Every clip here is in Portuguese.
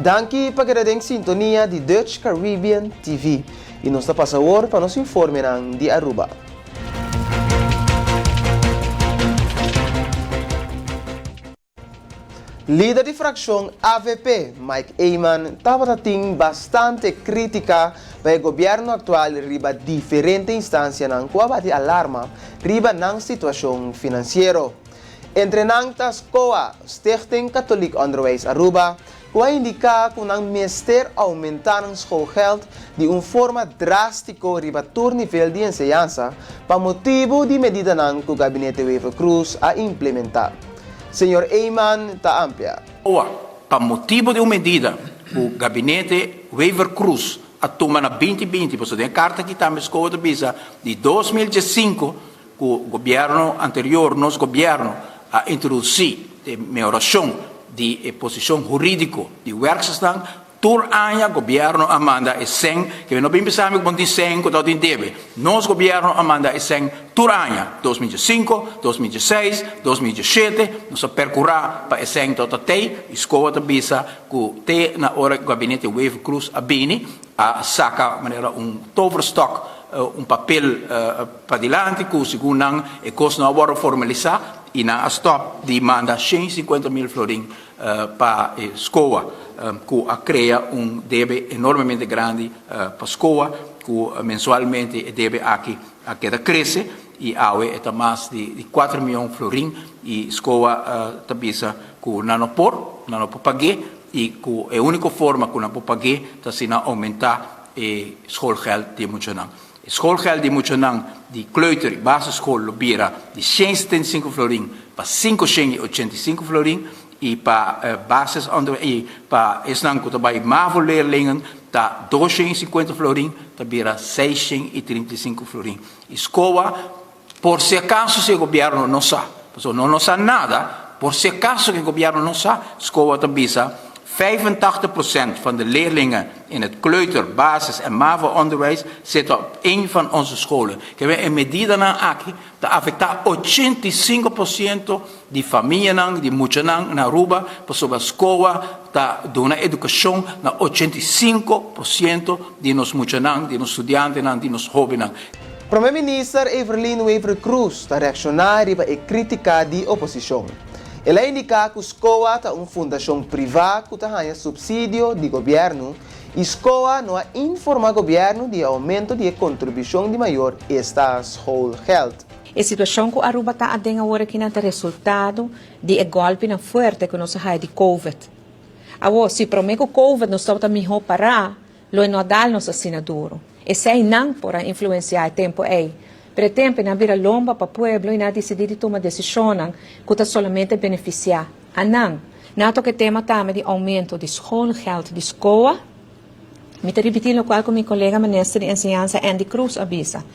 Danke para a sintonia de Dutch Caribbean TV. E nós está passando para nos informar de Aruba. Líder de fração AVP, Mike Eyman, estava tendo bastante crítica para o governo atual riba diferentes instâncias na qual de alarma riba na situação financeira. Entre nantas COA, Stichting Catholic Onderwijs Aruba, que indica que o ministério aumentar o schoolgeld de forma drástica riba todo nível de enseñanza para motivo de medida que o gabinete Wever Cruz a implementar. Senhor Eyman está amplia. Para motivo de uma medida, o gabinete Wever Cruz a tomar na 2020, por a carta que está na escola de visa de 2015, o governo anterior, nosso governo, a introduzir a melhoração de posição jurídica de werkzaamheden. Tur año governo amanda e sen que não bem pensamos com de sen que todo deve. Nosso governo amanda e sen tur año 2005, 2016, 2017 nós percorrer para e sen tot até escola de visa que te na hora gabinete Wever Cruz a bini a saca maneira toverstok papel para dilante que segundo e cost não agora formalizar e na stop de manda 150.000 florin para a escola. Que cria deve enormemente grande para a escola, que mensualmente deve aqui cresce e há mais de 4 milhões de florin e a escola tabisa que não pode pagar e que a única forma que não pode pagar é se não aumentar o schoolgeld de Muchanan. O schoolgeld de Muchanan de kleuter basisschool lobira de 175 florin para 585 florin e para basis e para esnan que também mavo leerlingen tá 250 florin tabira 635 florin. Escola por se acaso se o governo não sabe, não sabe nada, por se acaso que o governo não sabe, escola tabisa 85% van de leerlingen in het kleuter, basis en MAVO-onderwijs zitten op één van onze scholen. Que we een medida na aqui dat afecta 85% de famílias de Muchanan na Aruba, por sobre a escola da dona educação na 85% de nos Muchanan, de nos estudantes, de nos jovens. Primeiro-ministro Evelyn Wever Cruz está reaccionando a crítica da oposição. Ela indica que a escola é uma fundação privada que tem subsídio do governo e a escola não informa o governo de aumento de contribuição de maior esta schoolgeld. A situação que Aruba está a ter agora que não é resultado de golpe na forte que nós temos de Covid. Agora, se promete que o Covid não está melhor parar, não dá nossa assinatura. E se não pode influenciar o tempo aí. Per tempo, na vira lomba para o pueblo e na decidir tomar decisão que está somente beneficiar a não. Nato que tema também de aumento de schoolgeld de escola, me está repetindo o qual com meu colega ministro de enseñanza Andy Cruz avisa.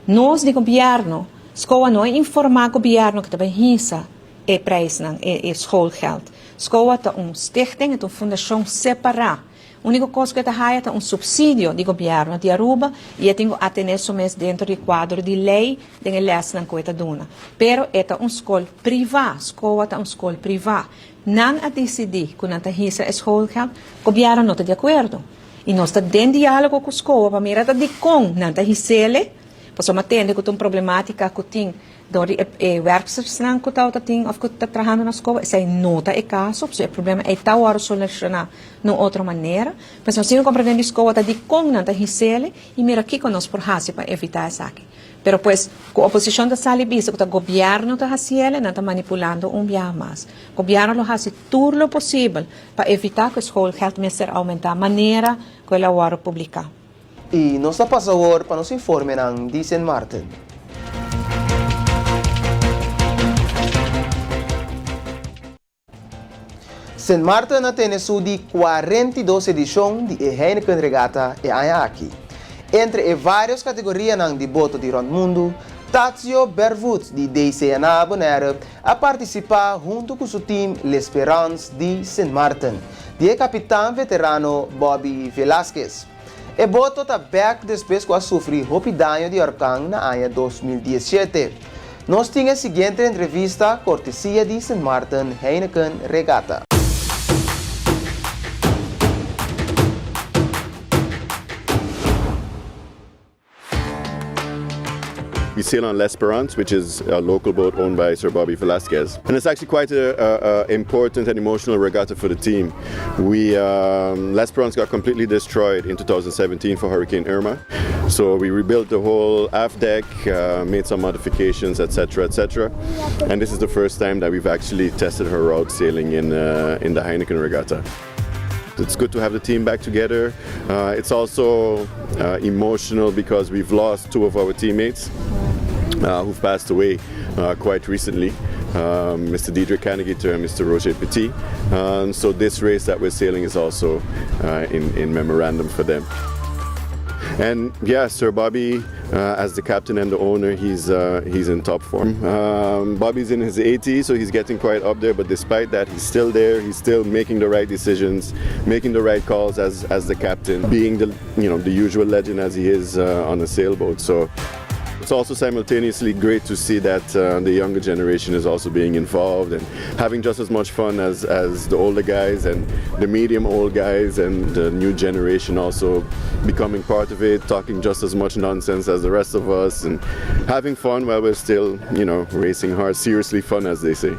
Nós de governo, escola não informar o governo que também risa e preço e schoolgeld. Escola é stichting, é uma fundação separada. A única coisa que está é um subsídio do governo de Aruba e tem até nesse mês dentro do quadro de lei de leis na coisa dona. Pero é uma escola privada, escola é uma escola privada. Não a decidir que não está a escola, o governo não está de acordo. E nós estamos em diálogo com a escola para mirar de como não está a pois uma tende que tem problemática que tem door werkzaamheden que está trabalhando na escola, se nota é caso, o problema é tal hora solucionar de outra maneira, mas nós temos que compreender a escola de como não está recebe e mira aqui que nós por para evitar isso aqui. Pero pues, com a oposição da salibisa, que o governo está fazendo, não está manipulando dia mais. O governo lo faz tudo o possível para evitar que a escola comece a aumentar a maneira que ela vai publicar. E nós está passando agora para nos informar de St. Martin. St. Martin tem sua 42 edição de Heineken Regata e aqui. Entre várias categorias de boto de Rondo Mundo, Tazio Berwood de DCNA Bonaire a participar junto com seu time L'Espérance de St. Martin, de capitão veterano Bobby Velasquez. E boto está back depois que sofreu rapidinho de huracão na ano 2017. Nós tínhamos a seguinte entrevista cortesia de St. Martin Heineken Regata. We sail on L'Esperance, which is a local boat owned by Sir Bobby Velasquez. And it's actually quite an important and emotional regatta for the team. L'Esperance got completely destroyed in 2017 for Hurricane Irma. So we rebuilt the whole aft deck, made some modifications, etc., etc. And this is the first time that we've actually tested her route sailing in the Heineken Regatta. It's good to have the team back together. It's also emotional because we've lost two of our teammates who've passed away quite recently, Mr. Diedrich Kannegitter and Mr. Roger Petit. So this race that we're sailing is also in memorandum for them. And yeah, Sir Bobby, as the captain and the owner, he's in top form. Bobby's in his 80s, so he's getting quite up there. But despite that, he's still there. He's still making the right decisions, making the right calls as the captain, being the usual legend as he is on a sailboat. So it's also simultaneously great to see that the younger generation is also being involved and having just as much fun as the older guys and the medium old guys, and the new generation also becoming part of it, talking just as much nonsense as the rest of us and having fun while we're still, racing hard, seriously fun, as they say.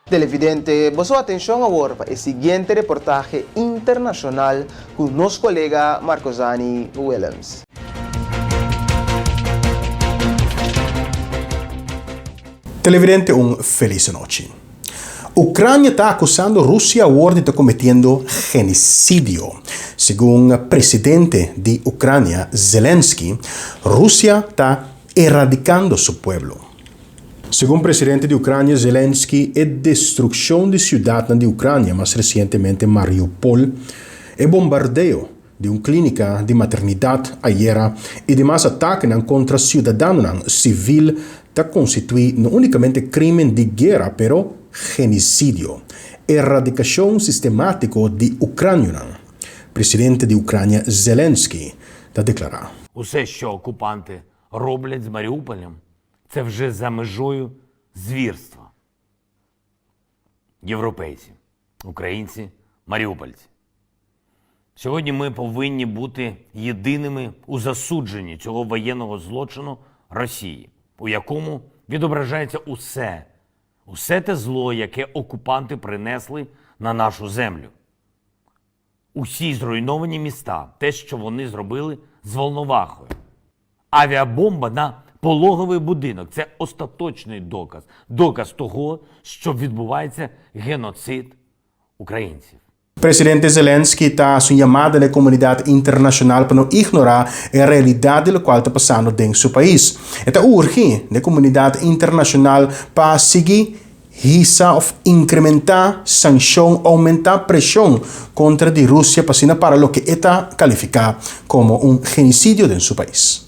Televidente, boa sua atenção agora para o seguinte reportagem internacional com nosso colega Marcosani Williams. Televidente, felice noite. Ucrânia está acusando Rússia hoje de estar cometendo genocídio. Segundo o presidente de Ucrânia, Zelensky, Rússia está erradicando seu povo. Segundo o presidente de Ucrânia, Zelensky, a destruição de cidades de Ucrânia, mais recentemente Mariupol, e bombardeio de uma clínica de maternidade ayer e demais ataques contra cidadãos civis está constituído não unicamente crime de guerra, pero genocídio, erradicação sistemática de Ucrânia. Presidente de Ucrânia, Zelensky, está declarado. Усе, що окупанти роблять з Маріуполем, це вже за межою звірства. Європейці, українці, маріупольці. Сьогодні ми повинні бути єдиними у засудженні цього воєнного злочину Росії, у якому відображається усе те зло, яке окупанти принесли на нашу землю. Усі зруйновані міста, те, що вони зробили з Волновахою. Авіабомба на пологовий будинок – це остаточний доказ того, що відбувається геноцид українців. Presidente Zelensky está chamando a comunidade internacional para não ignorar a realidade do qual está passando dentro do seu país. Está urgente a comunidade internacional para seguir risa ou incrementar sanção, aumentar pressão contra a Rússia para o que está qualificado como genocídio dentro do seu país.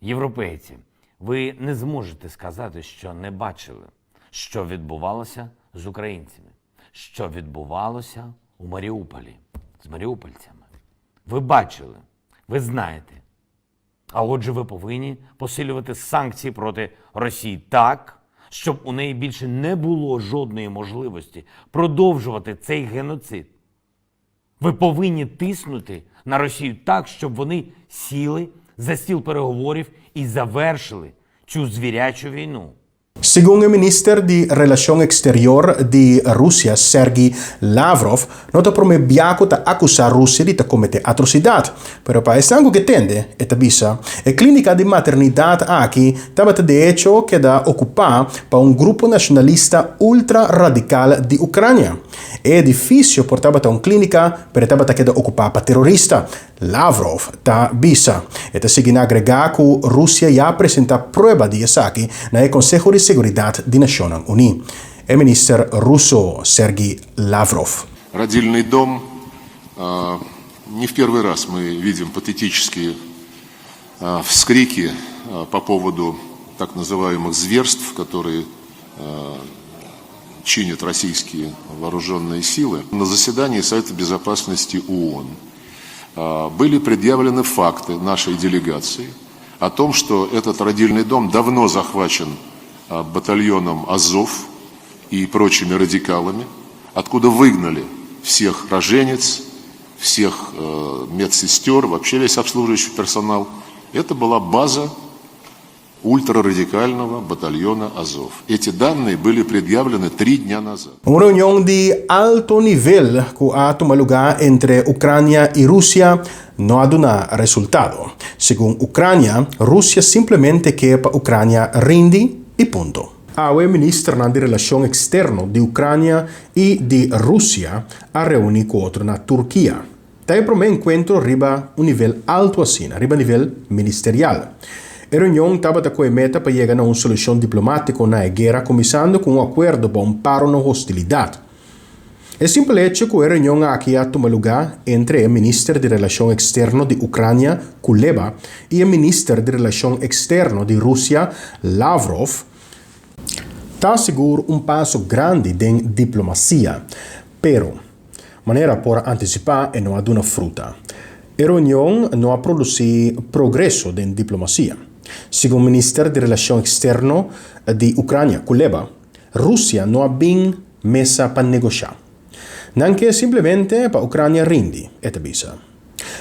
Європейці, ви не зможете сказати, що не бачили, що відбувалося з українцями, що відбувалося у Маріуполі з маріупольцями. Ви бачили, ви знаєте. А отже, ви повинні посилювати санкції проти Росії так, щоб у неї більше не було жодної можливості продовжувати цей геноцид. Ви повинні тиснути на Росію так, щоб вони сіли за стіл переговорів і завершили цю звірячу війну. Segundo o ministro de Relações Exteriores de Rússia, Sergei Lavrov, não está promebiaco de acusar a Rússia de cometer atrocidade. Pero para esse algo que tende, a clínica de maternidade aqui estava de hecho que da ocupar para grupo nacionalista ultra-radical de Ucrânia. É difícil portar para clínica, pero estava que da ocupar para terrorista. Lavrov está bisa. Está seguindo agregar que a Rússia já apresenta prova de isso aqui no Conselho de Seguridade das Nações Unidas. O ministro russo Sergei Lavrov. Родильный дом. Не в первый раз мы видим патетические вскрики по поводу так называемых зверств, которые чинят российские вооруженные силы. На заседании Совета Безопасности ООН были предъявлены факты нашей делегации о том, что этот родильный дом давно захвачен батальоном Азов и прочими радикалами, откуда выгнали всех роженец всех медсестер, вообще весь обслуживающий персонал, это была база ультрарадикального батальона Азov. Эти данные были предъявлены 3 dni назад. Una riunione di alto livello che ha avuto lugar entre Ucrania e Russia non ha dato risultato. Secondo Ucrania, Russia semplicemente chiede Ucrania rindi e punto. Il ministro di relazioni esterne di Ucrania e di Russia ha riunito con la Turchia. Dai primo incontro arriva un livello alto assina, arriva a livello ministeriale. La riunione estava da quella meta per arrivare a una soluzione diplomatica na guerra, cominciando con un accordo per un paro na hostilidade. È semplice hecho che la riunione aquí ha tomado lugar entre il ministro di relazioni esterne di Ucrania, Kuleba, e il ministro di relazioni esterne di Russia, Lavrov. Sta sicuro un passo grande in diplomazia, però maniera per anticipare e non ha una frutta. La riunione non ha prodotto progresso in diplomazia. Secondo il ministro di relazioni esterne di Ucrania, Kuleba, Russia non ha ben messa per negoziare. Neanche semplicemente per Ucrania rindi, e tabisa.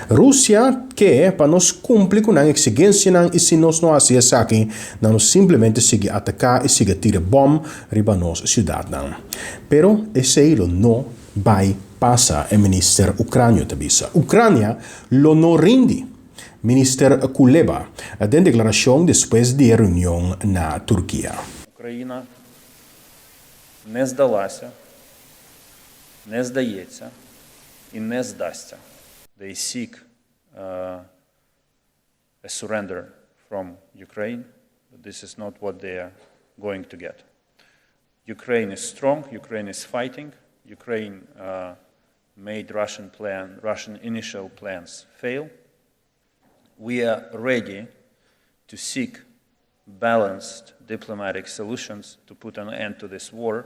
Russia che per non cumplir con le esigenze e se non ha sacchi, non semplicemente si attacca e si tira bom riba nos ciudad. Però ese lo no vai passa il ministro ucranio tabisa. Ucrania lo non rindi. Minister Kuleba, den declarazione después de reunión na Turquia. Україна не здалася, не здається і не здасться. They seek a surrender from Ukraine, but this is not what they are going to get. Ukraine is strong, Ukraine is fighting, Ukraine made Russian initial plans fail. We are ready to seek balanced diplomatic solutions to put an end to this war,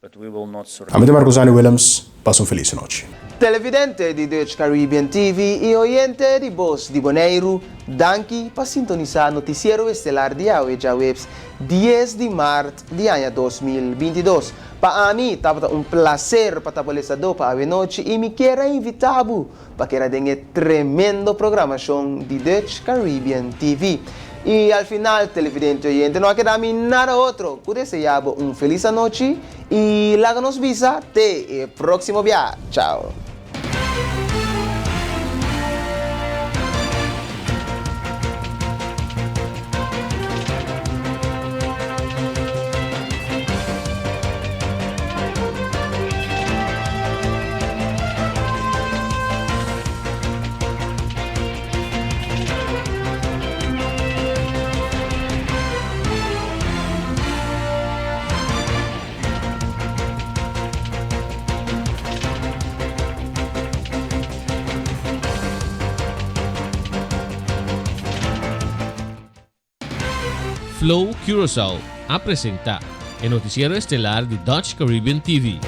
but we will not surrender. Amete Marcosani Willems, passa un felice noche. Televidente di Dutch Caribbean TV e oyente di Voz di Bonaire, danke per sintonizar Noticiero Estelar di Aweja Webs 10 de março de ano 2022. Para mim, estava um prazer para estar para a noite e me quero invitar para que tenha tremendo programação de Dutch Caribbean TV. E al final, televidente oyente, não queda nada outro que desejar feliz noite e lá nos visa até o próximo viaje. Tchau. Flow Curaçao a presentar el noticiero estelar de Dutch Caribbean TV.